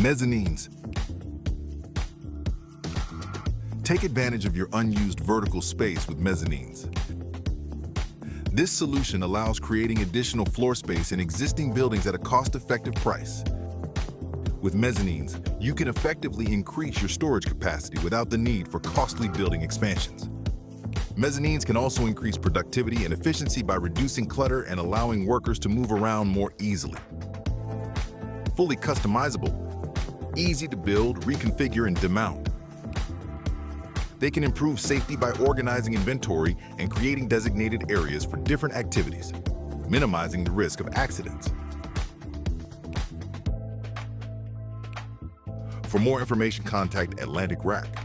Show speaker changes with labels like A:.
A: Mezzanines. Take advantage of your unused vertical space with mezzanines. This solution allows creating additional floor space in existing buildings at a cost-effective price. With mezzanines, you can effectively increase your storage capacity without the need for costly building expansions. Mezzanines can also increase productivity and efficiency by reducing clutter and allowing workers to move around more easily. Fully customizable, easy to build, reconfigure, and demount. They can improve safety by organizing inventory and creating designated areas for different activities, minimizing the risk of accidents. For more information, contact Atlantic Rack.